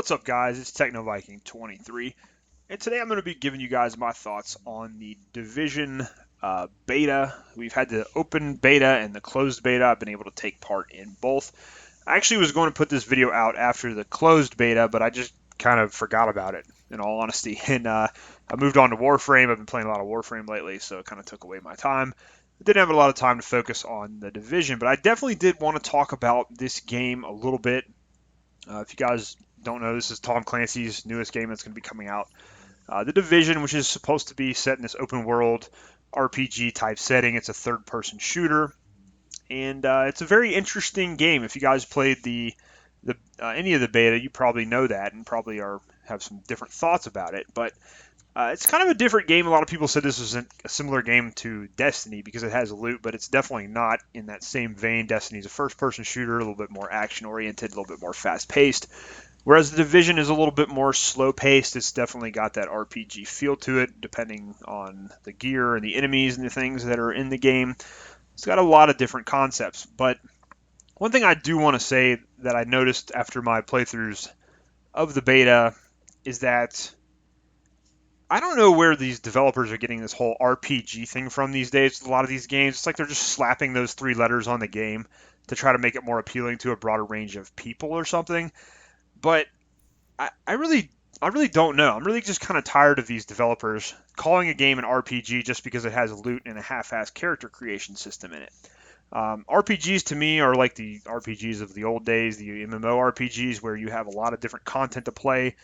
What's up, guys? It's TechnoViking23, and today I'm going to be giving you guys my thoughts on the Division beta. We've had the open beta and the closed beta. I've been able to take part in both. I actually was going to put this video out after the closed beta, but I just kind of forgot about it, in all honesty. And I moved on to Warframe. I've been playing a lot of Warframe lately, so it kind of took away my time. I didn't have a lot of time to focus on the Division, but I definitely did want to talk about this game a little bit. If you guys don't know, this is Tom Clancy's newest game that's going to be coming out. The Division, which is supposed to be set in this open world RPG type setting. It's a third-person shooter, and it's a very interesting game. If you guys played the any of the beta, you probably know that and probably have some different thoughts about it. But it's kind of a different game. A lot of people said this was a similar game to Destiny because it has loot, but it's definitely not in that same vein. Destiny's a first-person shooter, a little bit more action-oriented, a little bit more fast-paced. Whereas the Division is a little bit more slow-paced. It's definitely got that RPG feel to it, depending on the gear and the enemies and the things that are in the game. It's got a lot of different concepts. But one thing I do want to say that I noticed after my playthroughs of the beta is that I don't know where these developers are getting this whole RPG thing from these days. A lot of these games, it's like they're just slapping those three letters on the game to try to make it more appealing to a broader range of people or something. But I really don't know. I'm really just kind of tired of these developers calling a game an RPG just because it has loot and a half-assed character creation system in it. RPGs to me are like the RPGs of the old days, the MMORPGs, where you have a lot of different content to play.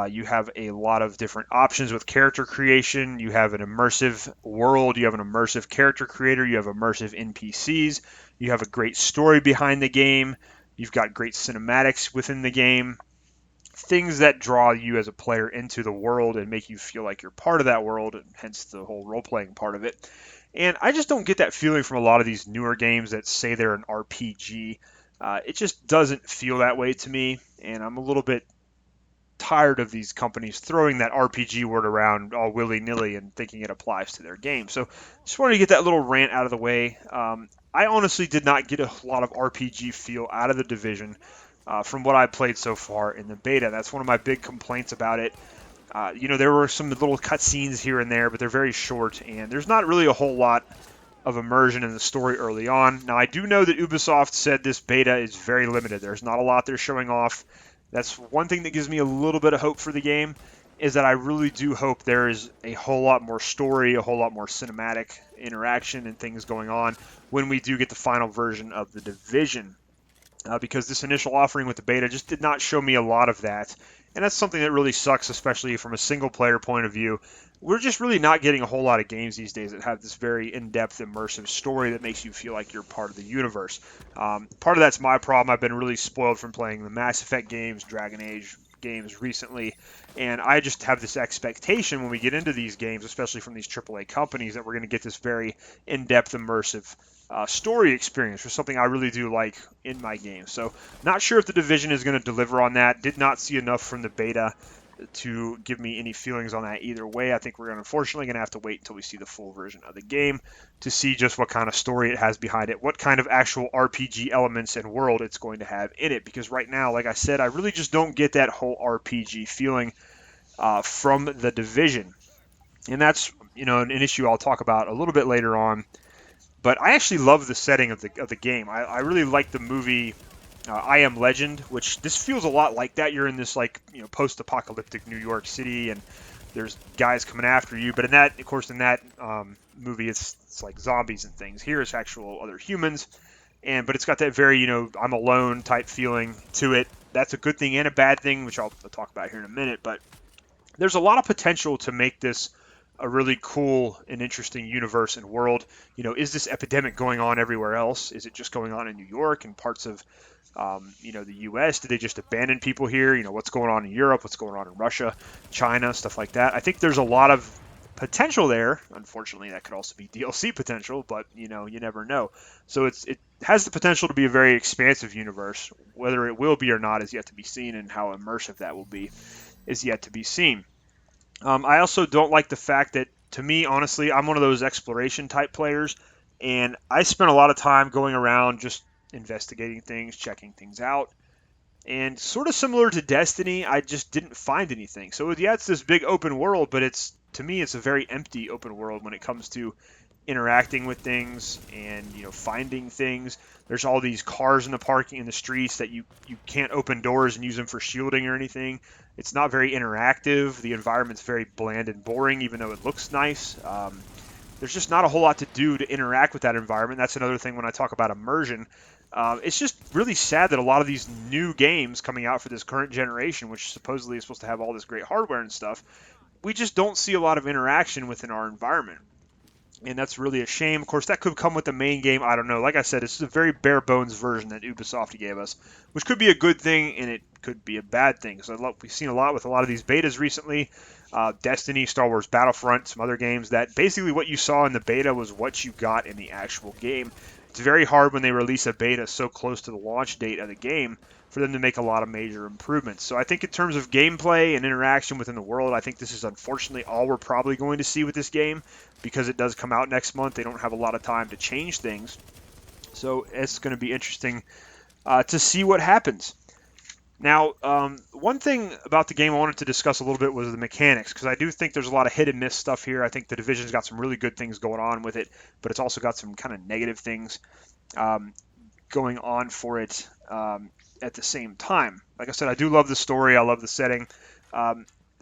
You have a lot of different options with character creation. You have an immersive world. You have an immersive character creator. You have immersive NPCs. You have a great story behind the game. You've got great cinematics within the game. Things that draw you as a player into the world and make you feel like you're part of that world, and hence the whole role-playing part of it. And I just don't get that feeling from a lot of these newer games that say they're an RPG. It just doesn't feel that way to me, and I'm a little bit tired of these companies throwing that RPG word around all willy-nilly and thinking it applies to their game. So just wanted to get that little rant out of the way. I honestly did not get a lot of RPG feel out of the Division from what I played so far in the beta. That's one of my big complaints about it. There were some little cutscenes here and there, but they're very short, and there's not really a whole lot of immersion in the story early on. Now, I do know that Ubisoft said this beta is very limited. There's not a lot they're showing off. That's one thing that gives me a little bit of hope for the game, is that I really do hope there is a whole lot more story, a whole lot more cinematic interaction and things going on when we do get the final version of the Division. Because this initial offering with the beta just did not show me a lot of that. And that's something that really sucks, especially from a single-player point of view. We're just really not getting a whole lot of games these days that have this very in-depth, immersive story that makes you feel like you're part of the universe. Part of that's my problem. I've been really spoiled from playing the Mass Effect games, Dragon Age games recently, and I just have this expectation when we get into these games, especially from these AAA companies, that we're going to get this very in-depth, immersive story experience, or something I really do like in my game. So not sure if the Division is going to deliver on that. Did not see enough from the beta to give me any feelings on that either way. I think we're unfortunately going to have to wait until we see the full version of the game to see just what kind of story it has behind it, what kind of actual RPG elements and world it's going to have in it. Because right now, like I said, I really just don't get that whole RPG feeling from the Division. And that's, an issue I'll talk about a little bit later on. But I actually love the setting of the game. I really like the movie I Am Legend, which this feels a lot like that. You're in this post-apocalyptic New York City, and there's guys coming after you. But in that movie, it's like zombies and things. Here it's actual other humans, but it's got that very I'm alone type feeling to it. That's a good thing and a bad thing, which I'll talk about here in a minute. But there's a lot of potential to make this a really cool and interesting universe and world. Is this epidemic going on everywhere else? Is it just going on in New York and parts of, the U.S.? Did they just abandon people here? What's going on in Europe? What's going on in Russia, China, stuff like that? I think there's a lot of potential there. Unfortunately, that could also be DLC potential, but, you never know. So it has the potential to be a very expansive universe. Whether it will be or not is yet to be seen, and how immersive that will be is yet to be seen. I also don't like the fact that, to me, honestly, I'm one of those exploration type players, and I spent a lot of time going around just investigating things, checking things out. And sort of similar to Destiny, I just didn't find anything. So yeah, it's this big open world, but it's to me it's a very empty open world when it comes to interacting with things and finding things. There's all these cars in the parking in the streets that you can't open doors and use them for shielding or anything. It's not very interactive. The environment's very bland and boring, even though it looks nice. There's just not a whole lot to do to interact with that environment. That's another thing when I talk about immersion. It's just really sad that a lot of these new games coming out for this current generation, which supposedly is supposed to have all this great hardware and stuff, we just don't see a lot of interaction within our environment. And that's really a shame. Of course, that could come with the main game. I don't know. Like I said, it's a very bare bones version that Ubisoft gave us, which could be a good thing and it could be a bad thing. So we've seen a lot with a lot of these betas recently. Destiny, Star Wars Battlefront, some other games that basically what you saw in the beta was what you got in the actual game. It's very hard when they release a beta so close to the launch date of the game for them to make a lot of major improvements. So I think in terms of gameplay and interaction within the world, I think this is unfortunately all we're probably going to see with this game because it does come out next month. They don't have a lot of time to change things. So it's going to be interesting to see what happens. Now, one thing about the game I wanted to discuss a little bit was the mechanics, because I do think there's a lot of hit and miss stuff here. I think the Division's got some really good things going on with it, but it's also got some kind of negative things going on for it at the same time. Like I said, I do love the story. I love the setting.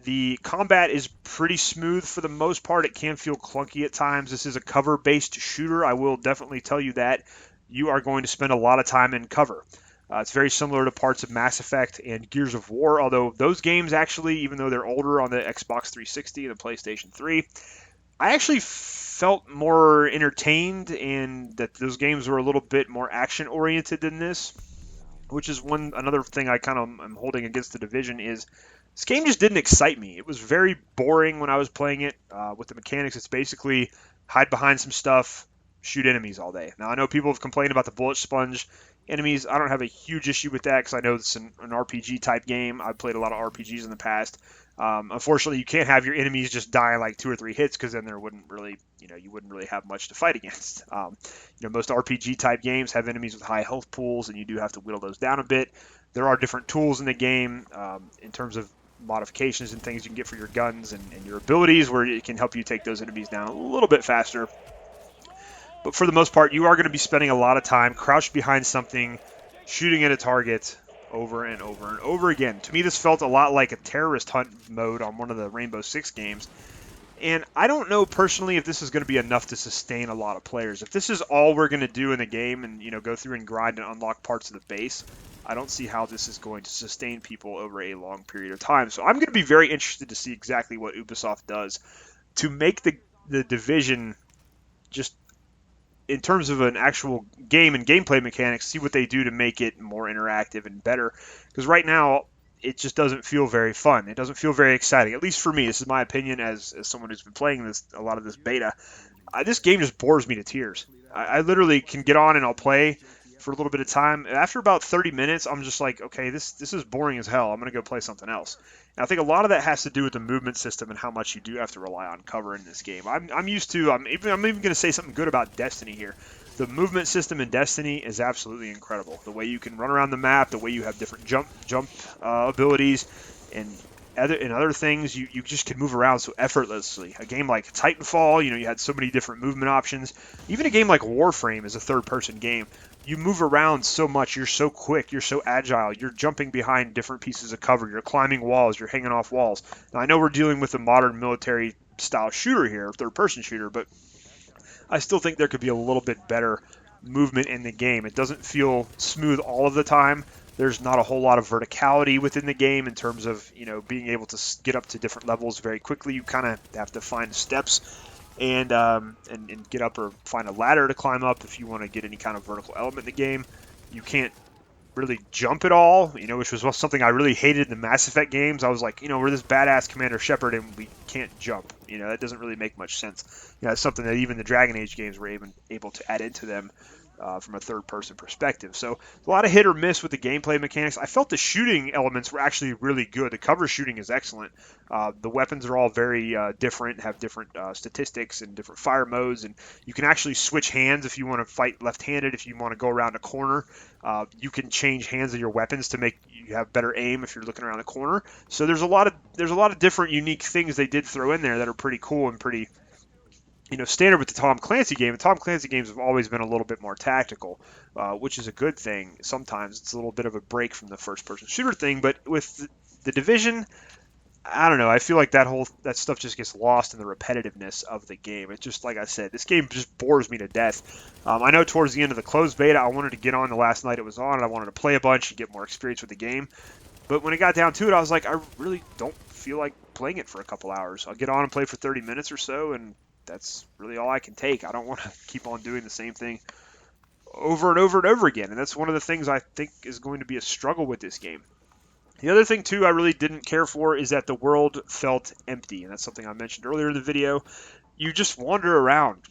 The combat is pretty smooth for the most part. It can feel clunky at times. This is a cover-based shooter. I will definitely tell you that. You are going to spend a lot of time in cover. It's very similar to parts of Mass Effect and Gears of War, although those games actually, even though they're older on the Xbox 360 and the PlayStation 3, I actually felt more entertained and that those games were a little bit more action-oriented than this, which is another thing I kind of am holding against the Division is this game just didn't excite me. It was very boring when I was playing it. With the mechanics, it's basically hide behind some stuff, shoot enemies all day. Now, I know people have complained about the bullet sponge enemies. I don't have a huge issue with that because I know it's an RPG type game. I've played a lot of RPGs in the past. Unfortunately, you can't have your enemies just die in like 2 or 3 hits because then there wouldn't really, you wouldn't really have much to fight against. Most RPG type games have enemies with high health pools, and you do have to whittle those down a bit. There are different tools in the game in terms of modifications and things you can get for your guns and your abilities where it can help you take those enemies down a little bit faster. But for the most part, you are going to be spending a lot of time crouched behind something, shooting at a target over and over and over again. To me, this felt a lot like a terrorist hunt mode on one of the Rainbow Six games. And I don't know personally if this is going to be enough to sustain a lot of players. If this is all we're going to do in the game and go through and grind and unlock parts of the base, I don't see how this is going to sustain people over a long period of time. So I'm going to be very interested to see exactly what Ubisoft does to make the Division just in terms of an actual game and gameplay mechanics, see what they do to make it more interactive and better. Because right now, it just doesn't feel very fun. It doesn't feel very exciting, at least for me. This is my opinion as someone who's been playing a lot of this beta. This game just bores me to tears. I literally can get on and I'll play for a little bit of time. After about 30 minutes, I'm just like, okay, this is boring as hell. I'm going to go play something else. And I think a lot of that has to do with the movement system and how much you do have to rely on cover in this game. I'm even going to say something good about Destiny here. The movement system in Destiny is absolutely incredible. The way you can run around the map, the way you have different jump abilities, and other things, you just can move around so effortlessly. A game like Titanfall, you had so many different movement options. Even a game like Warframe is a third-person game. You move around so much, you're so quick, you're so agile, you're jumping behind different pieces of cover, you're climbing walls, you're hanging off walls. Now, I know we're dealing with a modern military-style shooter here, third-person shooter, but I still think there could be a little bit better movement in the game. It doesn't feel smooth all of the time. There's not a whole lot of verticality within the game in terms of, being able to get up to different levels very quickly. You kind of have to find steps and get up or find a ladder to climb up if you want to get any kind of vertical element in the game. You can't really jump at all, which was something I really hated in the Mass Effect games. I was like, we're this badass Commander Shepard and we can't jump. That doesn't really make much sense. It's something that even the Dragon Age games were able to add into them. from a third-person perspective. So a lot of hit or miss with the gameplay mechanics. I felt the shooting elements were actually really good. The cover shooting is excellent. The weapons are all very different, have different statistics and different fire modes, and you can actually switch hands if you want to fight left-handed. If you want to go around a corner, you can change hands of your weapons to make you have better aim if you're looking around the corner. So there's a lot of different unique things they did throw in there that are pretty cool and pretty standard with the Tom Clancy game. The Tom Clancy games have always been a little bit more tactical, which is a good thing. Sometimes it's a little bit of a break from the first-person shooter thing, but with the Division, I don't know. I feel like that stuff just gets lost in the repetitiveness of the game. It's just like I said, this game just bores me to death. I know towards the end of the closed beta, I wanted to get on the last night it was on, and I wanted to play a bunch and get more experience with the game. But when it got down to it, I was like, I really don't feel like playing it for a couple hours. I'll get on and play for 30 minutes or so, and that's really all I can take. I don't want to keep on doing the same thing over and over and over again. And that's one of the things I think is going to be a struggle with this game. The other thing, too, I really didn't care for is that the world felt empty. And that's something I mentioned earlier in the video. You just wander around,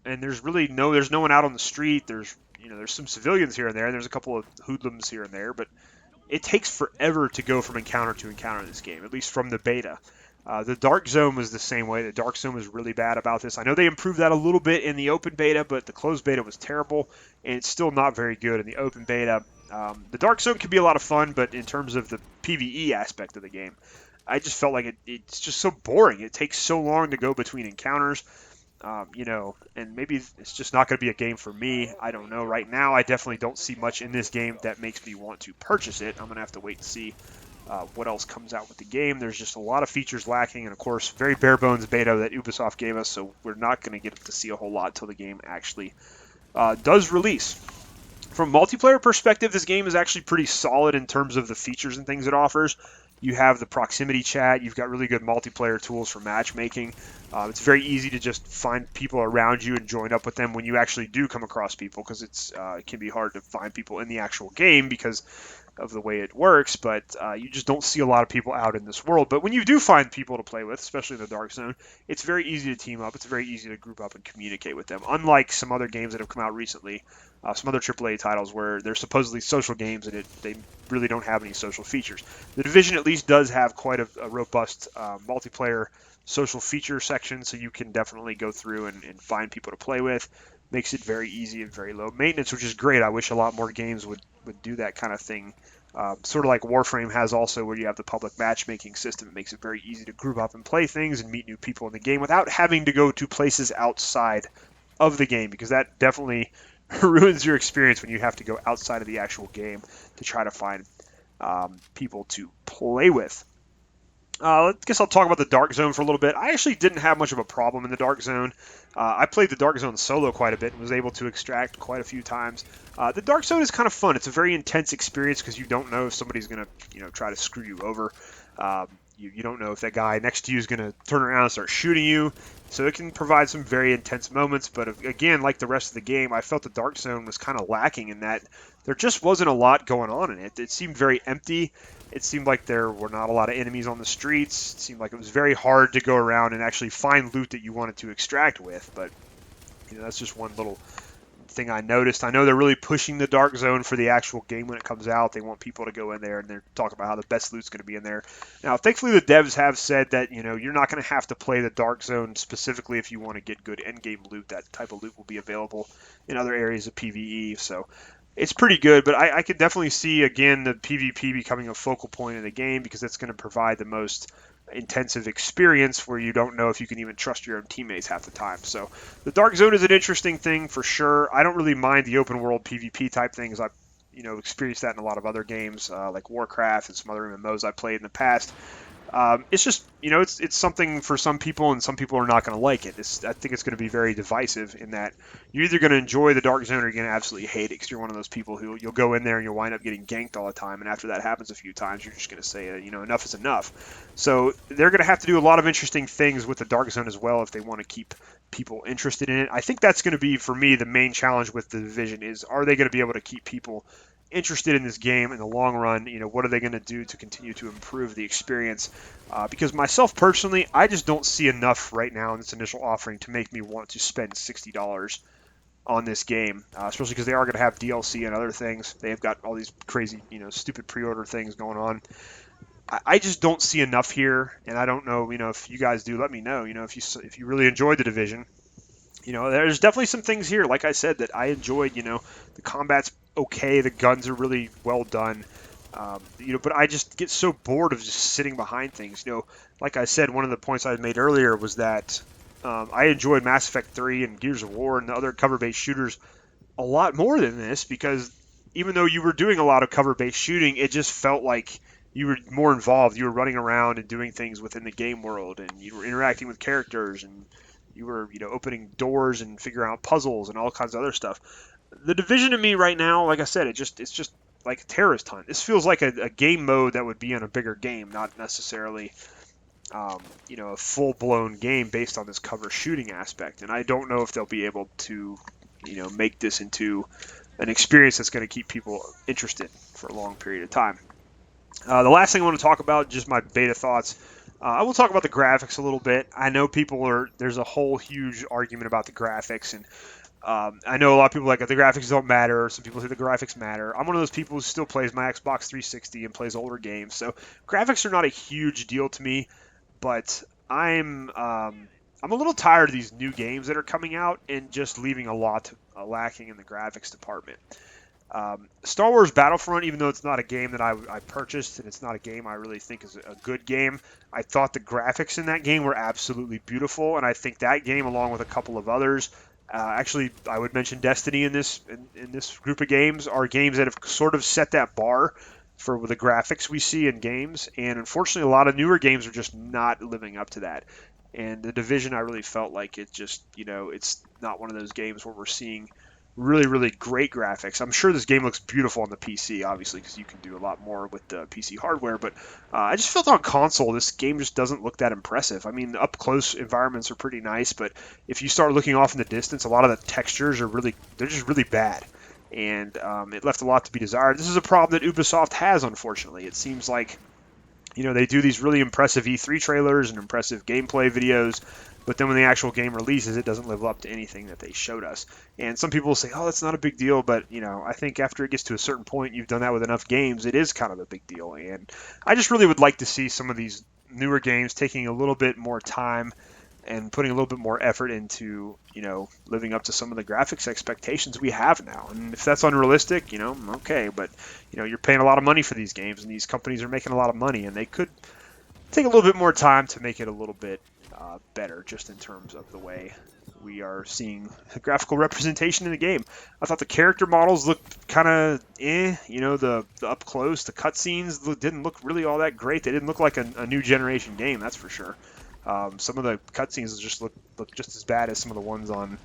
and there's no one out on the street. There's some civilians here and there, and there's a couple of hoodlums here and there, but it takes forever to go from encounter to encounter in this game, at least from the beta. The Dark Zone was the same way. The Dark Zone was really bad about this. I know they improved that a little bit in the open beta, but the closed beta was terrible, and it's still not very good in the open beta. The Dark Zone can be a lot of fun, but in terms of the PvE aspect of the game, I just felt like it's just so boring. It takes so long to go between encounters, and maybe it's just not going to be a game for me. I don't know. Right now, I definitely don't see much in this game that makes me want to purchase it. I'm going to have to wait and see what else comes out with the game. There's just a lot of features lacking, and of course, very bare bones beta that Ubisoft gave us, so we're not going to get to see a whole lot until the game actually does release. From a multiplayer perspective, this game is actually pretty solid in terms of the features and things it offers. You have the proximity chat. You've got really good multiplayer tools for matchmaking. It's very easy to just find people around you and join up with them when you actually do come across people, because it can be hard to find people in the actual game because of the way it works, but you just don't see a lot of people out in this world. But when you do find people to play with, especially in the Dark Zone, it's very easy to team up. It's very easy to group up and communicate with them, unlike some other games that have come out recently, some other AAA titles where they're supposedly social games and they really don't have any social features. The Division at least does have quite a robust multiplayer social feature section, so you can definitely go through and find people to play with. Makes it very easy and very low maintenance, which is great. I wish a lot more games would do that kind of thing. Sort of like Warframe has also, where you have the public matchmaking system. It makes it very easy to group up and play things and meet new people in the game without having to go to places outside of the game, because that definitely ruins your experience when you have to go outside of the actual game to try to find people to play with. I guess I'll talk about the Dark Zone for a little bit. I actually didn't have much of a problem in the Dark Zone. I played the Dark Zone solo quite a bit and was able to extract quite a few times. The Dark Zone is kind of fun. It's a very intense experience because you don't know if somebody's going to try to screw you over. You don't know if that guy next to you is going to turn around and start shooting you. So it can provide some very intense moments. But again, like the rest of the game, I felt the Dark Zone was kind of lacking in that there just wasn't a lot going on in it. It seemed very empty. It seemed like there were not a lot of enemies on the streets. It seemed like it was very hard to go around and actually find loot that you wanted to extract with. But that's just one little thing I noticed. I know they're really pushing the Dark Zone for the actual game when it comes out. They want people to go in there, and they're talking about how the best loot's going to be in there. Now, thankfully, the devs have said that you're not going to have to play the Dark Zone specifically if you want to get good endgame loot. That type of loot will be available in other areas of PvE. So it's pretty good, but I could definitely see, again, the PvP becoming a focal point of the game, because it's going to provide the most intensive experience where you don't know if you can even trust your own teammates half the time. So the Dark Zone is an interesting thing for sure. I don't really mind the open world PvP type things. I've experienced that in a lot of other games like Warcraft and some other MMOs I played in the past. It's just, it's something for some people, and some people are not going to like it. I think it's going to be very divisive in that you're either going to enjoy the Dark Zone or you're going to absolutely hate it, because you're one of those people who you'll go in there and you'll wind up getting ganked all the time, and after that happens a few times, you're just going to say, enough is enough. So they're going to have to do a lot of interesting things with the Dark Zone as well if they want to keep people interested in it. I think that's going to be, for me, the main challenge with the Division is, are they going to be able to keep people interested in this game in the long run? What are they going to do to continue to improve the experience? Because myself personally, I just don't see enough right now in this initial offering to make me want to spend $60 on this game, especially because they are going to have DLC and other things. They've got all these crazy, stupid pre-order things going on. I just don't see enough here, and I don't know, if you guys do, let me know. If you really enjoyed the division, there's definitely some things here, like I said, that I enjoyed. The combat's okay, the guns are really well done. But I just get so bored of just sitting behind things. Like I said, one of the points I made earlier was that I enjoyed Mass Effect 3 and Gears of War and the other cover-based shooters a lot more than this, because even though you were doing a lot of cover-based shooting, it just felt like you were more involved. You were running around and doing things within the game world, and you were interacting with characters, and you were, opening doors and figuring out puzzles and all kinds of other stuff. The Division to me right now, like I said, it's just like a terrorist hunt. This feels like a game mode that would be in a bigger game, not necessarily a full-blown game based on this cover shooting aspect. And I don't know if they'll be able to, make this into an experience that's going to keep people interested for a long period of time. The last thing I want to talk about, just my beta thoughts. I will talk about the graphics a little bit. I know there's a whole huge argument about the graphics, and I know a lot of people like the graphics don't matter. Some people say the graphics matter. I'm one of those people who still plays my Xbox 360 and plays older games, so graphics are not a huge deal to me. But I'm a little tired of these new games that are coming out and just leaving a lot lacking in the graphics department. Star Wars Battlefront, even though it's not a game that I purchased and it's not a game I really think is a good game, I thought the graphics in that game were absolutely beautiful, and I think that game, along with a couple of others, actually I would mention Destiny in this group of games, are games that have sort of set that bar for the graphics we see in games, and unfortunately a lot of newer games are just not living up to that. And the Division, I really felt like it just, it's not one of those games where we're seeing really, really great graphics. I'm sure this game looks beautiful on the PC, obviously, because you can do a lot more with the PC hardware, but I just felt on console, this game just doesn't look that impressive. I mean, the up-close environments are pretty nice, but if you start looking off in the distance, a lot of the textures they're just really bad. And it left a lot to be desired. This is a problem that Ubisoft has, unfortunately. It seems like, they do these really impressive E3 trailers and impressive gameplay videos, but then when the actual game releases, it doesn't live up to anything that they showed us. And some people will say, oh, that's not a big deal, but, I think after it gets to a certain point, you've done that with enough games, it is kind of a big deal. And I just really would like to see some of these newer games taking a little bit more time and putting a little bit more effort into, living up to some of the graphics expectations we have now. And if that's unrealistic, okay, but, you're paying a lot of money for these games, and these companies are making a lot of money, and they could take a little bit more time to make it a little bit better, just in terms of the way we are seeing the graphical representation in the game. I thought the character models looked kind of the up close, the cutscenes didn't look really all that great. They didn't look like a new generation game, that's for sure. Some of the cutscenes just look just as bad as some of the ones on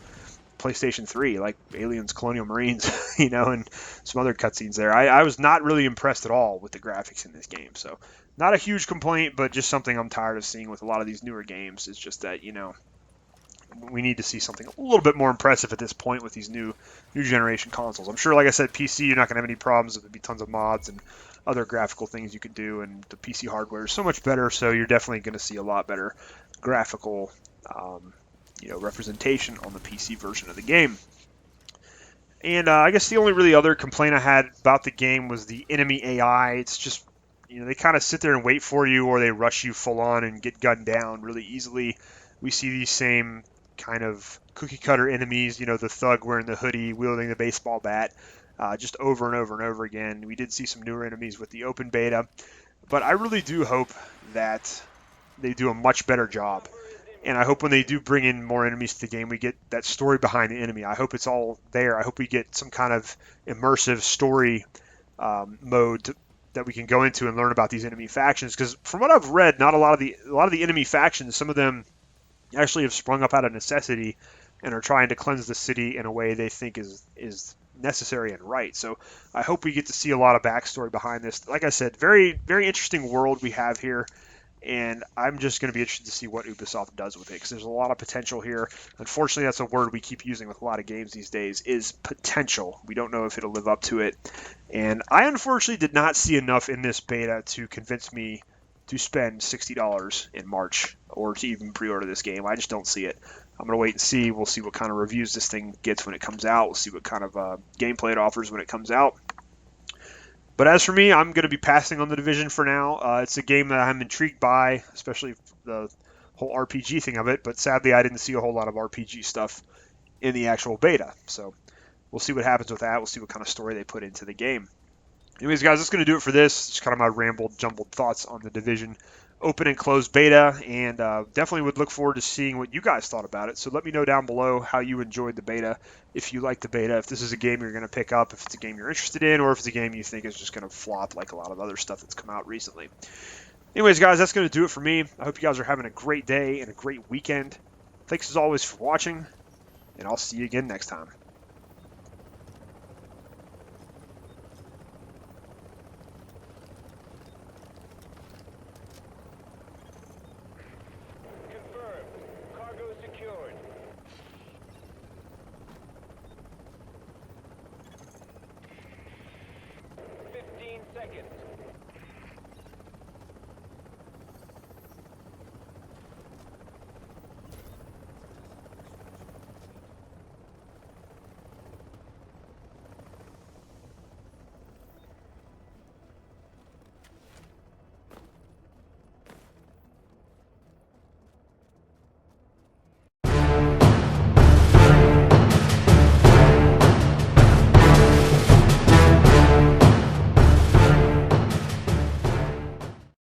PlayStation 3, like Aliens Colonial Marines, and some other cutscenes there. I was not really impressed at all with the graphics in this game. So not a huge complaint, but just something I'm tired of seeing with a lot of these newer games. Is just that, we need to see something a little bit more impressive at this point with these new generation consoles. I'm sure, like I said, PC, you're not going to have any problems. There'll be tons of mods and other graphical things you could do, and the PC hardware is so much better, so you're definitely going to see a lot better graphical representation on the PC version of the game. And I guess the only really other complaint I had about the game was the enemy AI. It's just, they kind of sit there and wait for you, or they rush you full on and get gunned down really easily. We see these same kind of cookie cutter enemies, the thug wearing the hoodie, wielding the baseball bat, just over and over and over again. We did see some newer enemies with the open beta, but I really do hope that they do a much better job. And I hope when they do bring in more enemies to the game, we get that story behind the enemy. I hope it's all there. I hope we get some kind of immersive story mode that we can go into and learn about these enemy factions. Because from what I've read, not a lot of the enemy factions, some of them actually have sprung up out of necessity and are trying to cleanse the city in a way they think is necessary and right. So I hope we get to see a lot of backstory behind this. Like I said, very, very interesting world we have here. And I'm just going to be interested to see what Ubisoft does with it, because there's a lot of potential here. Unfortunately, that's a word we keep using with a lot of games these days, is potential. We don't know if it'll live up to it. And I unfortunately did not see enough in this beta to convince me to spend $60 in March or to even pre-order this game. I just don't see it. I'm going to wait and see. We'll see what kind of reviews this thing gets when it comes out. We'll see what kind of gameplay it offers when it comes out. But as for me, I'm going to be passing on The Division for now. It's a game that I'm intrigued by, especially the whole RPG thing of it. But sadly, I didn't see a whole lot of RPG stuff in the actual beta. So we'll see what happens with that. We'll see what kind of story they put into the game. Anyways, guys, that's going to do it for this. Just kind of my rambled, jumbled thoughts on The Division open and closed beta, and definitely would look forward to seeing what you guys thought about it. So let me know down below how you enjoyed the beta, if you liked the beta, if this is a game you're going to pick up, if it's a game you're interested in, or if it's a game you think is just going to flop like a lot of other stuff that's come out recently. Anyways, guys, that's going to do it for me. I hope you guys are having a great day and a great weekend. Thanks as always for watching, and I'll see you again next time.